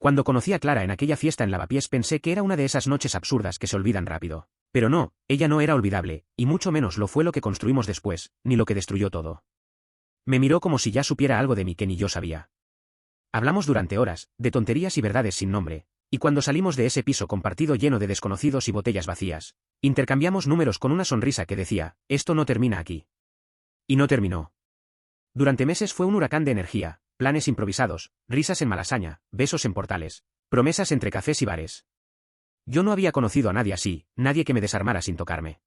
Cuando conocí a Clara en aquella fiesta en Lavapiés pensé que era una de esas noches absurdas que se olvidan rápido. Pero no, ella no era olvidable, y mucho menos lo fue lo que construimos después, ni lo que destruyó todo. Me miró como si ya supiera algo de mí que ni yo sabía. Hablamos durante horas, de tonterías y verdades sin nombre, y cuando salimos de ese piso compartido lleno de desconocidos y botellas vacías, intercambiamos números con una sonrisa que decía, esto no termina aquí. Y no terminó. Durante meses fue un huracán de energía, planes improvisados, risas en Malasaña, besos en portales, promesas entre cafés y bares. Yo no había conocido a nadie así, nadie que me desarmara sin tocarme.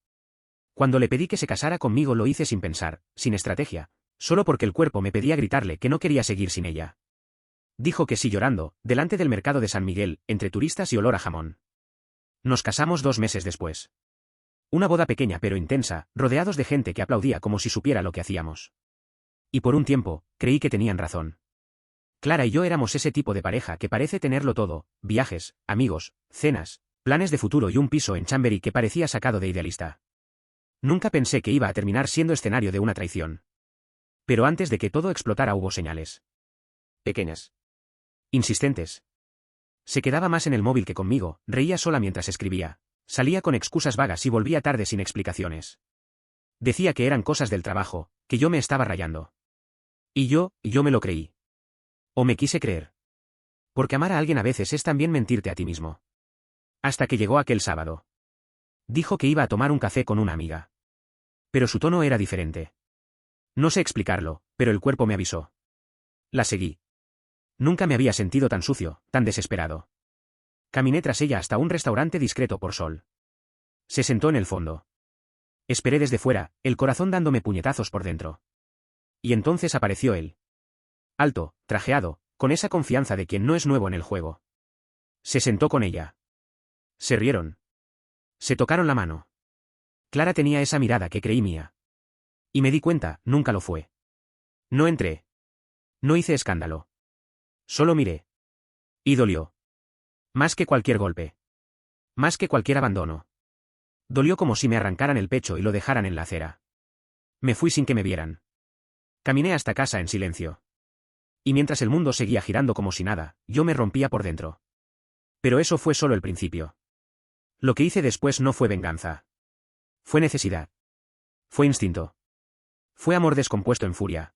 Cuando le pedí que se casara conmigo lo hice sin pensar, sin estrategia, solo porque el cuerpo me pedía gritarle que no quería seguir sin ella. Dijo que sí llorando, delante del mercado de San Miguel, entre turistas y olor a jamón. Nos casamos 2 meses después. Una boda pequeña pero intensa, rodeados de gente que aplaudía como si supiera lo que hacíamos. Y por un tiempo, creí que tenían razón. Clara y yo éramos ese tipo de pareja que parece tenerlo todo, viajes, amigos, cenas, planes de futuro y un piso en Chamberí que parecía sacado de Idealista. Nunca pensé que iba a terminar siendo escenario de una traición. Pero antes de que todo explotara hubo señales. Pequeñas. Insistentes. Se quedaba más en el móvil que conmigo, reía sola mientras escribía. Salía con excusas vagas y volvía tarde sin explicaciones. Decía que eran cosas del trabajo, que yo me estaba rayando. Y yo me lo creí. O me quise creer. Porque amar a alguien a veces es también mentirte a ti mismo. Hasta que llegó aquel sábado. Dijo que iba a tomar un café con una amiga. Pero su tono era diferente. No sé explicarlo, pero el cuerpo me avisó. La seguí. Nunca me había sentido tan sucio, tan desesperado. Caminé tras ella hasta un restaurante discreto por Sol. Se sentó en el fondo. Esperé desde fuera, el corazón dándome puñetazos por dentro. Y entonces apareció él. Alto, trajeado, con esa confianza de quien no es nuevo en el juego. Se sentó con ella. Se rieron. Se tocaron la mano. Clara tenía esa mirada que creí mía. Y me di cuenta, nunca lo fue. No entré. No hice escándalo. Solo miré. Y dolió. Más que cualquier golpe. Más que cualquier abandono. Dolió como si me arrancaran el pecho y lo dejaran en la acera. Me fui sin que me vieran. Caminé hasta casa en silencio. Y mientras el mundo seguía girando como si nada, yo me rompía por dentro. Pero eso fue solo el principio. Lo que hice después no fue venganza. Fue necesidad. Fue instinto. Fue amor descompuesto en furia.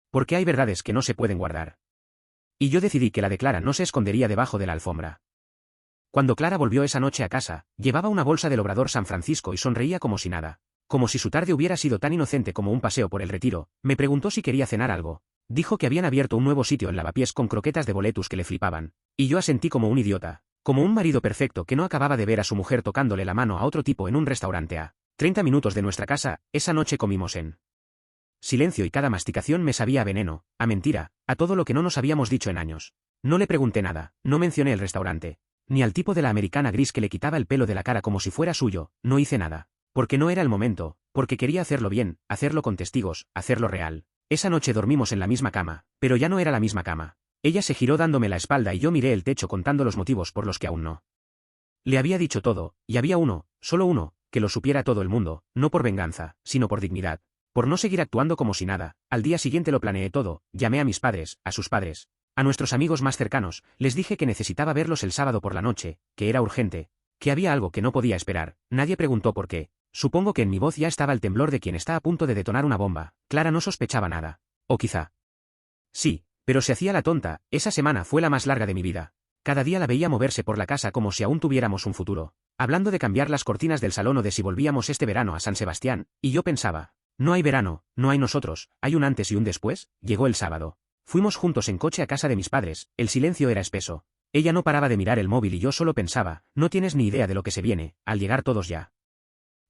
Porque hay verdades que no se pueden guardar. Y yo decidí que la de Clara no se escondería debajo de la alfombra. Cuando Clara volvió esa noche a casa, llevaba una bolsa del Obrador San Francisco y sonreía como si nada. Como si su tarde hubiera sido tan inocente como un paseo por el Retiro, me preguntó si quería cenar algo. Dijo que habían abierto un nuevo sitio en Lavapiés con croquetas de boletus que le flipaban. Y yo asentí como un idiota. Como un marido perfecto que no acababa de ver a su mujer tocándole la mano a otro tipo en un restaurante a 30 minutos de nuestra casa. Esa noche comimos en silencio y cada masticación me sabía a veneno, a mentira, a todo lo que no nos habíamos dicho en años. No le pregunté nada, no mencioné el restaurante. Ni al tipo de la americana gris que le quitaba el pelo de la cara como si fuera suyo, no hice nada. Porque no era el momento, porque quería hacerlo bien, hacerlo con testigos, hacerlo real. Esa noche dormimos en la misma cama, pero ya no era la misma cama. Ella se giró dándome la espalda y yo miré el techo contando los motivos por los que aún no. Le había dicho todo, y había uno, solo uno, que lo supiera todo el mundo, no por venganza, sino por dignidad. Por no seguir actuando como si nada. Al día siguiente lo planeé todo, llamé a mis padres, a sus padres, a nuestros amigos más cercanos, les dije que necesitaba verlos el sábado por la noche, que era urgente, que había algo que no podía esperar. Nadie preguntó por qué. Supongo que en mi voz ya estaba el temblor de quien está a punto de detonar una bomba. Clara no sospechaba nada. O quizá. Sí, pero se hacía la tonta. Esa semana fue la más larga de mi vida. Cada día la veía moverse por la casa como si aún tuviéramos un futuro, hablando de cambiar las cortinas del salón o de si volvíamos este verano a San Sebastián, y yo pensaba, no hay verano, no hay nosotros, hay un antes y un después. Llegó el sábado. Fuimos juntos en coche a casa de mis padres, el silencio era espeso. Ella no paraba de mirar el móvil y yo solo pensaba, no tienes ni idea de lo que se viene, al llegar todos ya.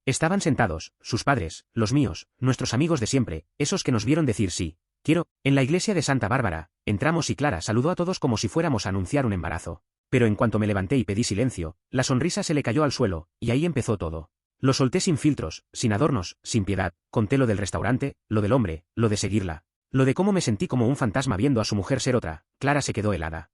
Estaban sentados, sus padres, los míos, nuestros amigos de siempre, esos que nos vieron decir sí, quiero, en la iglesia de Santa Bárbara. Entramos y Clara saludó a todos como si fuéramos a anunciar un embarazo. Pero en cuanto me levanté y pedí silencio, la sonrisa se le cayó al suelo, y ahí empezó todo. Lo solté sin filtros, sin adornos, sin piedad, conté lo del restaurante, lo del hombre, lo de seguirla, lo de cómo me sentí como un fantasma viendo a su mujer ser otra. Clara se quedó helada.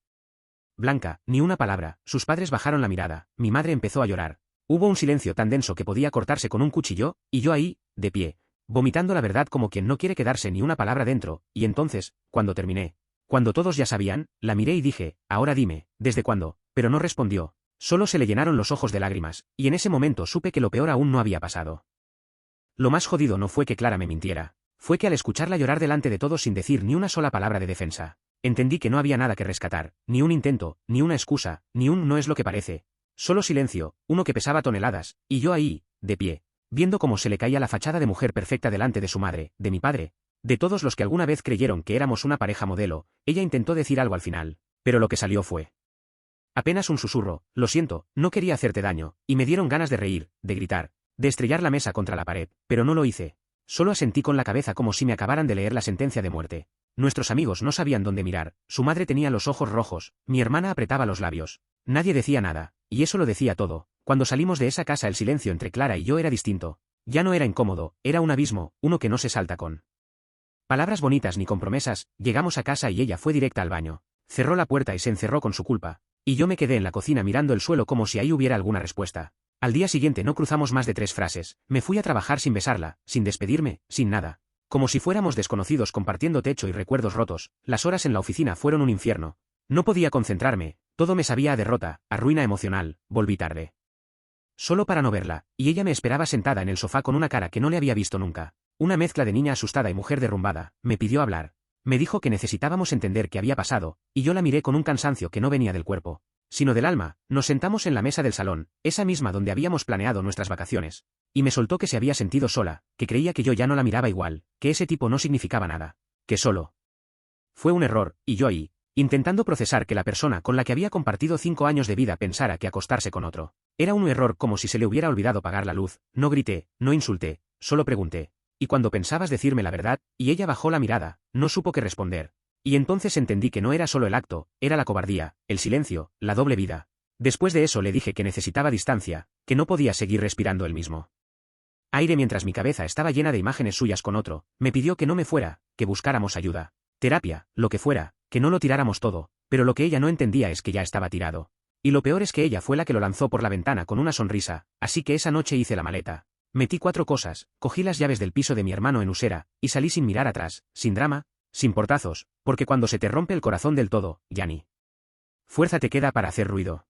Blanca, ni una palabra. Sus padres bajaron la mirada, mi madre empezó a llorar. Hubo un silencio tan denso que podía cortarse con un cuchillo, y yo ahí, de pie, vomitando la verdad como quien no quiere quedarse ni una palabra dentro, y entonces, cuando terminé, Cuando todos ya sabían, la miré y dije, ahora dime, ¿desde cuándo? Pero no respondió. Solo se le llenaron los ojos de lágrimas, y en ese momento supe que lo peor aún no había pasado. Lo más jodido no fue que Clara me mintiera. Fue que al escucharla llorar delante de todos sin decir ni una sola palabra de defensa, entendí que no había nada que rescatar, ni un intento, ni una excusa, ni un no es lo que parece. Solo silencio, uno que pesaba toneladas, y yo ahí, de pie, viendo cómo se le caía la fachada de mujer perfecta delante de su madre, de mi padre, de todos los que alguna vez creyeron que éramos una pareja modelo. Ella intentó decir algo al final, pero lo que salió fue apenas un susurro, lo siento, no quería hacerte daño, y me dieron ganas de reír, de gritar, de estrellar la mesa contra la pared, pero no lo hice. Solo asentí con la cabeza como si me acabaran de leer la sentencia de muerte. Nuestros amigos no sabían dónde mirar, su madre tenía los ojos rojos, mi hermana apretaba los labios. Nadie decía nada, y eso lo decía todo. Cuando salimos de esa casa el silencio entre Clara y yo era distinto. Ya no era incómodo, era un abismo, uno que no se salta con palabras bonitas ni con promesas. Llegamos a casa y ella fue directa al baño. Cerró la puerta y se encerró con su culpa. Y yo me quedé en la cocina mirando el suelo como si ahí hubiera alguna respuesta. Al día siguiente no cruzamos más de 3 frases. Me fui a trabajar sin besarla, sin despedirme, sin nada. Como si fuéramos desconocidos compartiendo techo y recuerdos rotos. Las horas en la oficina fueron un infierno. No podía concentrarme, todo me sabía a derrota, a ruina emocional. Volví tarde. Solo para no verla, y ella me esperaba sentada en el sofá con una cara que no le había visto nunca. Una mezcla de niña asustada y mujer derrumbada. Me pidió hablar. Me dijo que necesitábamos entender qué había pasado, y yo la miré con un cansancio que no venía del cuerpo, sino del alma. Nos sentamos en la mesa del salón, esa misma donde habíamos planeado nuestras vacaciones, y me soltó que se había sentido sola, que creía que yo ya no la miraba igual, que ese tipo no significaba nada, que solo fue un error, y yo ahí, intentando procesar que la persona con la que había compartido 5 años de vida pensara que acostarse con otro era un error, como si se le hubiera olvidado pagar la luz. No grité, no insulté, solo pregunté. Y cuando pensabas decirme la verdad, y ella bajó la mirada, no supo qué responder. Y entonces entendí que no era solo el acto, era la cobardía, el silencio, la doble vida. Después de eso le dije que necesitaba distancia, que no podía seguir respirando el mismo aire mientras mi cabeza estaba llena de imágenes suyas con otro. Me pidió que no me fuera, que buscáramos ayuda, terapia, lo que fuera, que no lo tiráramos todo, pero lo que ella no entendía es que ya estaba tirado. Y lo peor es que ella fue la que lo lanzó por la ventana con una sonrisa, así que esa noche hice la maleta. Metí 4 cosas, cogí las llaves del piso de mi hermano en Usera, y salí sin mirar atrás, sin drama, sin portazos, porque cuando se te rompe el corazón del todo, ya ni fuerza te queda para hacer ruido.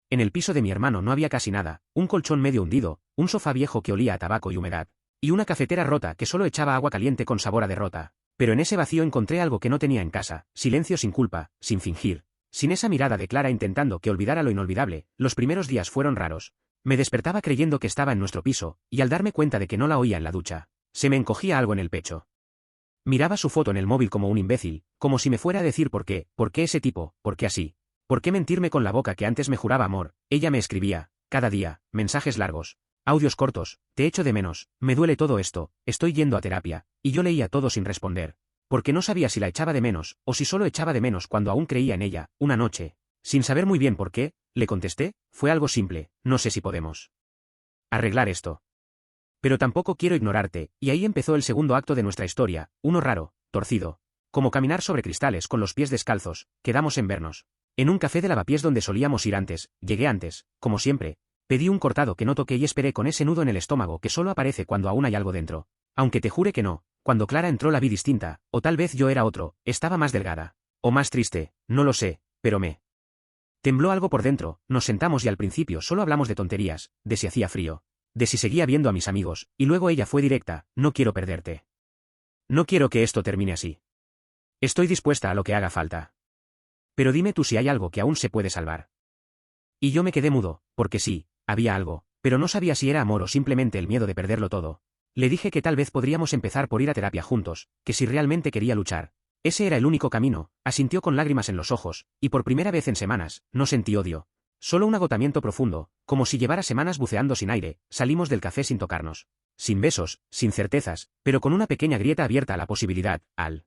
En el piso de mi hermano no había casi nada, un colchón medio hundido, un sofá viejo que olía a tabaco y humedad, y una cafetera rota que solo echaba agua caliente con sabor a derrota. Pero en ese vacío encontré algo que no tenía en casa, silencio sin culpa, sin fingir, sin esa mirada de Clara intentando que olvidara lo inolvidable. Los primeros días fueron raros. Me despertaba creyendo que estaba en nuestro piso, y al darme cuenta de que no la oía en la ducha, se me encogía algo en el pecho. Miraba su foto en el móvil como un imbécil, como si me fuera a decir por qué ese tipo, por qué así. ¿Por qué mentirme con la boca que antes me juraba amor? Ella me escribía, cada día, mensajes largos, audios cortos, te echo de menos, me duele todo esto, estoy yendo a terapia, y yo leía todo sin responder. Porque no sabía si la echaba de menos, o si solo echaba de menos cuando aún creía en ella. Una noche, sin saber muy bien por qué, le contesté, fue algo simple, no sé si podemos arreglar esto. Pero tampoco quiero ignorarte, y ahí empezó el segundo acto de nuestra historia, uno raro, torcido, como caminar sobre cristales con los pies descalzos. Quedamos en vernos en un café de Lavapiés donde solíamos ir antes. Llegué antes, como siempre, pedí un cortado que no toqué y esperé con ese nudo en el estómago que solo aparece cuando aún hay algo dentro. Aunque te jure que no, cuando Clara entró la vi distinta, o tal vez yo era otro, estaba más delgada, o más triste, no lo sé, pero me tembló algo por dentro. Nos sentamos y al principio solo hablamos de tonterías, de si hacía frío, de si seguía viendo a mis amigos, y luego ella fue directa, no quiero perderte. No quiero que esto termine así. Estoy dispuesta a lo que haga falta. Pero dime tú si hay algo que aún se puede salvar. Y yo me quedé mudo, porque sí, había algo, pero no sabía si era amor o simplemente el miedo de perderlo todo. Le dije que tal vez podríamos empezar por ir a terapia juntos, que si realmente quería luchar, ese era el único camino. Asintió con lágrimas en los ojos, y por primera vez en semanas, no sentí odio. Solo un agotamiento profundo, como si llevara semanas buceando sin aire. Salimos del café sin tocarnos, sin besos, sin certezas, pero con una pequeña grieta abierta a la posibilidad. Al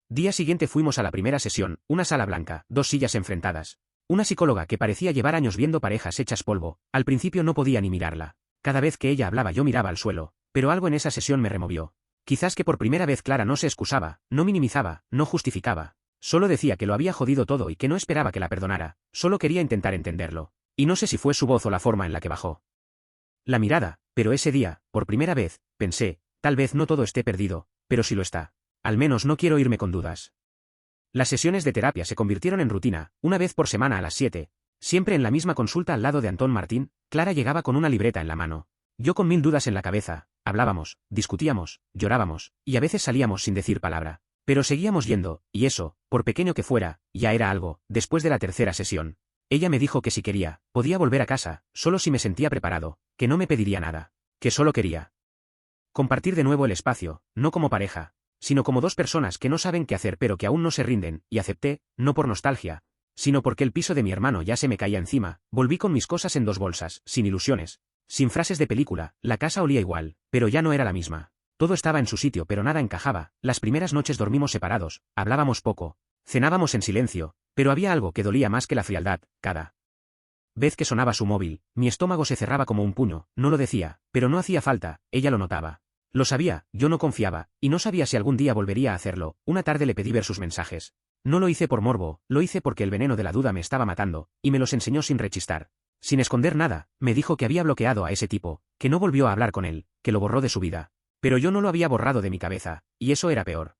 día siguiente fuimos a la primera sesión, una sala blanca, 2 sillas enfrentadas. Una psicóloga que parecía llevar años viendo parejas hechas polvo. Al principio no podía ni mirarla. Cada vez que ella hablaba yo miraba al suelo, pero algo en esa sesión me removió. Quizás que por primera vez Clara no se excusaba, no minimizaba, no justificaba. Solo decía que lo había jodido todo y que no esperaba que la perdonara, solo quería intentar entenderlo. Y no sé si fue su voz o la forma en la que bajó la mirada, pero ese día, por primera vez, pensé, tal vez no todo esté perdido, pero sí lo está. Al menos no quiero irme con dudas. Las sesiones de terapia se convirtieron en rutina, una vez por semana a las 7. Siempre en la misma consulta al lado de Antón Martín, Clara llegaba con una libreta en la mano. Yo con 1000 dudas en la cabeza, hablábamos, discutíamos, llorábamos, y a veces salíamos sin decir palabra. Pero seguíamos yendo, y eso, por pequeño que fuera, ya era algo. Después de la tercera sesión, ella me dijo que si quería, podía volver a casa, solo si me sentía preparado, que no me pediría nada, que solo quería compartir de nuevo el espacio, no como pareja, sino como dos personas que no saben qué hacer pero que aún no se rinden, y acepté, no por nostalgia, sino porque el piso de mi hermano ya se me caía encima. Volví con mis cosas en 2 bolsas, sin ilusiones, sin frases de película. La casa olía igual, pero ya no era la misma. Todo estaba en su sitio pero nada encajaba. Las primeras noches dormimos separados, hablábamos poco, cenábamos en silencio, pero había algo que dolía más que la frialdad. Cada vez que sonaba su móvil, mi estómago se cerraba como un puño. No lo decía, pero no hacía falta, ella lo notaba. Lo sabía, yo no confiaba, y no sabía si algún día volvería a hacerlo. Una tarde le pedí ver sus mensajes. No lo hice por morbo, lo hice porque el veneno de la duda me estaba matando, y me los enseñó sin rechistar. Sin esconder nada, me dijo que había bloqueado a ese tipo, que no volvió a hablar con él, que lo borró de su vida. Pero yo no lo había borrado de mi cabeza, y eso era peor.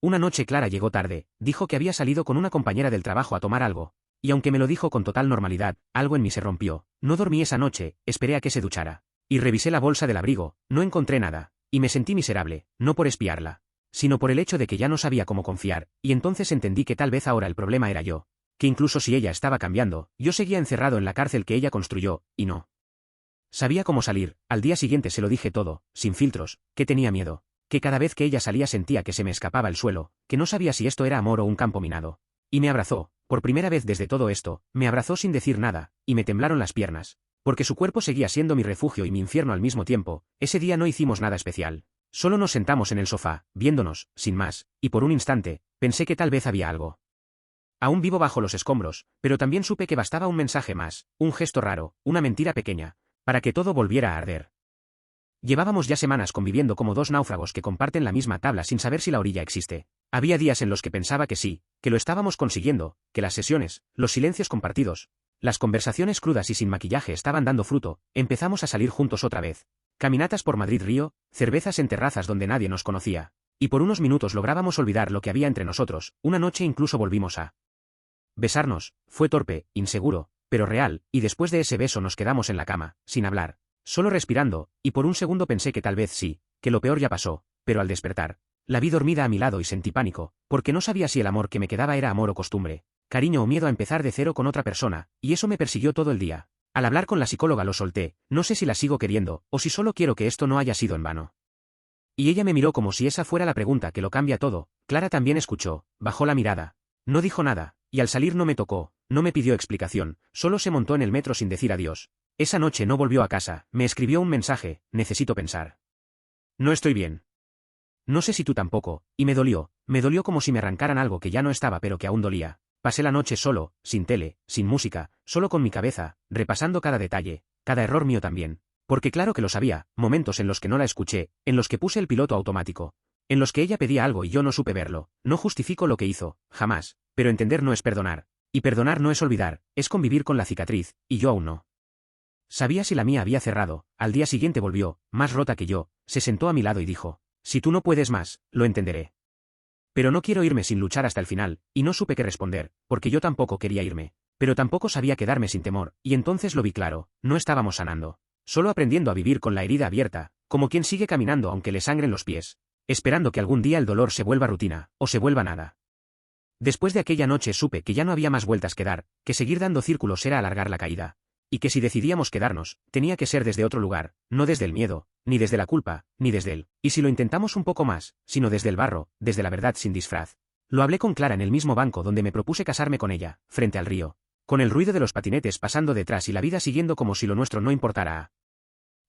Una noche Clara llegó tarde, dijo que había salido con una compañera del trabajo a tomar algo, y aunque me lo dijo con total normalidad, algo en mí se rompió. No dormí esa noche, esperé a que se duchara. Y revisé la bolsa del abrigo, no encontré nada, y me sentí miserable, no por espiarla, sino por el hecho de que ya no sabía cómo confiar, y entonces entendí que tal vez ahora el problema era yo, que incluso si ella estaba cambiando, yo seguía encerrado en la cárcel que ella construyó, y no sabía cómo salir. Al día siguiente se lo dije todo, sin filtros, que tenía miedo, que cada vez que ella salía sentía que se me escapaba el suelo, que no sabía si esto era amor o un campo minado. Y me abrazó, por primera vez desde todo esto, me abrazó sin decir nada, y me temblaron las piernas, porque su cuerpo seguía siendo mi refugio y mi infierno al mismo tiempo. Ese día no hicimos nada especial. Solo nos sentamos en el sofá, viéndonos, sin más, y por un instante, pensé que tal vez había algo. Aún vivo bajo los escombros, pero también supe que bastaba un mensaje más, un gesto raro, una mentira pequeña, para que todo volviera a arder. Llevábamos ya semanas conviviendo como dos náufragos que comparten la misma tabla sin saber si la orilla existe. Había días en los que pensaba que sí, que lo estábamos consiguiendo, que las sesiones, los silencios compartidos, las conversaciones crudas y sin maquillaje estaban dando fruto. Empezamos a salir juntos otra vez. Caminatas por Madrid-Río, cervezas en terrazas donde nadie nos conocía. Y por unos minutos lográbamos olvidar lo que había entre nosotros. Una noche incluso volvimos a besarnos. Fue torpe, inseguro, pero real, y después de ese beso nos quedamos en la cama, sin hablar, solo respirando, y por un segundo pensé que tal vez sí, que lo peor ya pasó, pero al despertar, la vi dormida a mi lado y sentí pánico, porque no sabía si el amor que me quedaba era amor o costumbre, cariño o miedo a empezar de cero con otra persona, y eso me persiguió todo el día. Al hablar con la psicóloga lo solté, no sé si la sigo queriendo, o si solo quiero que esto no haya sido en vano. Y ella me miró como si esa fuera la pregunta que lo cambia todo. Clara también escuchó, bajó la mirada, no dijo nada, y al salir no me tocó, no me pidió explicación, solo se montó en el metro sin decir adiós. Esa noche no volvió a casa, me escribió un mensaje: necesito pensar. No estoy bien. No sé si tú tampoco, y me dolió como si me arrancaran algo que ya no estaba pero que aún dolía. Pasé la noche solo, sin tele, sin música, solo con mi cabeza, repasando cada detalle, cada error mío también. Porque claro que lo sabía, momentos en los que no la escuché, en los que puse el piloto automático, en los que ella pedía algo y yo no supe verlo. No justifico lo que hizo, jamás, pero entender no es perdonar. Y perdonar no es olvidar, es convivir con la cicatriz, y yo aún no sabía si la mía había cerrado. Al día siguiente volvió, más rota que yo, se sentó a mi lado y dijo: si tú no puedes más, lo entenderé. Pero no quiero irme sin luchar hasta el final, y no supe qué responder, porque yo tampoco quería irme. Pero tampoco sabía quedarme sin temor, y entonces lo vi claro, no estábamos sanando. Solo aprendiendo a vivir con la herida abierta, como quien sigue caminando aunque le sangren los pies, esperando que algún día el dolor se vuelva rutina, o se vuelva nada. Después de aquella noche supe que ya no había más vueltas que dar, que seguir dando círculos era alargar la caída. Y que si decidíamos quedarnos, tenía que ser desde otro lugar, no desde el miedo, ni desde la culpa, ni desde él. Y si lo intentamos un poco más, sino desde el barro, desde la verdad sin disfraz. Lo hablé con Clara en el mismo banco donde me propuse casarme con ella, frente al río, con el ruido de los patinetes pasando detrás y la vida siguiendo como si lo nuestro no importara a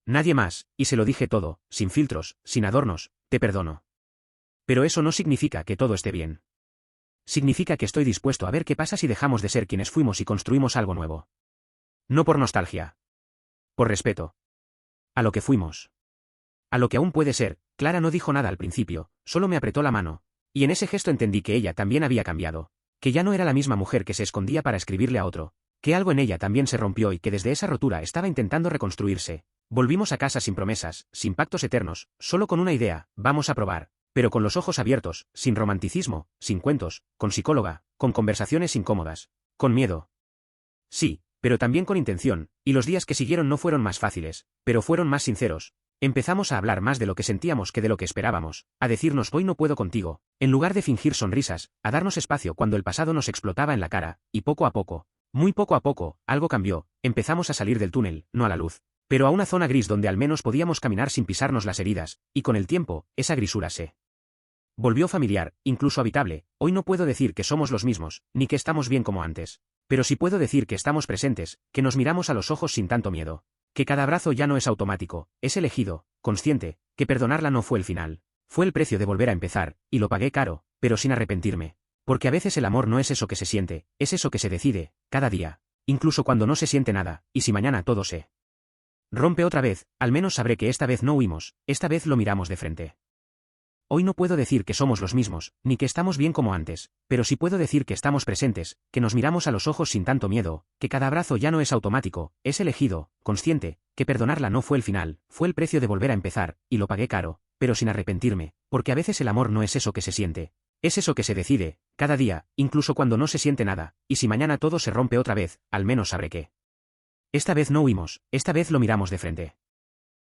nadie más, y se lo dije todo, sin filtros, sin adornos: te perdono. Pero eso no significa que todo esté bien. Significa que estoy dispuesto a ver qué pasa si dejamos de ser quienes fuimos y construimos algo nuevo. No por nostalgia. Por respeto. A lo que fuimos. A lo que aún puede ser. Clara no dijo nada al principio, solo me apretó la mano, y en ese gesto entendí que ella también había cambiado, que ya no era la misma mujer que se escondía para escribirle a otro, que algo en ella también se rompió y que desde esa rotura estaba intentando reconstruirse. Volvimos a casa sin promesas, sin pactos eternos, solo con una idea: vamos a probar. pero con los ojos abiertos, sin romanticismo, sin cuentos, con psicóloga, con conversaciones incómodas, con miedo. Sí, pero también con intención, y los días que siguieron no fueron más fáciles, pero fueron más sinceros. Empezamos a hablar más de lo que sentíamos que de lo que esperábamos, a decirnos hoy no puedo contigo, en lugar de fingir sonrisas, a darnos espacio cuando el pasado nos explotaba en la cara, y poco a poco, muy poco a poco, algo cambió, empezamos a salir del túnel, no a la luz, pero a una zona gris donde al menos podíamos caminar sin pisarnos las heridas, y con el tiempo, esa grisura se volvió familiar, incluso habitable. Hoy no puedo decir que somos los mismos, ni que estamos bien como antes. Pero sí puedo decir que estamos presentes, que nos miramos a los ojos sin tanto miedo. Que cada abrazo ya no es automático, es elegido, consciente, que perdonarla no fue el final. Fue el precio de volver a empezar, y lo pagué caro, pero sin arrepentirme. Porque a veces el amor no es eso que se siente, es eso que se decide, cada día. Incluso cuando no se siente nada, y si mañana todo se rompe otra vez, al menos sabré que esta vez no huimos, esta vez lo miramos de frente. Hoy no puedo decir que somos los mismos, ni que estamos bien como antes, pero sí puedo decir que estamos presentes, que nos miramos a los ojos sin tanto miedo, que cada abrazo ya no es automático, es elegido, consciente, que perdonarla no fue el final, fue el precio de volver a empezar, y lo pagué caro, pero sin arrepentirme, porque a veces el amor no es eso que se siente, es eso que se decide, cada día, incluso cuando no se siente nada, y si mañana todo se rompe otra vez, al menos sabré que esta vez no huimos, esta vez lo miramos de frente.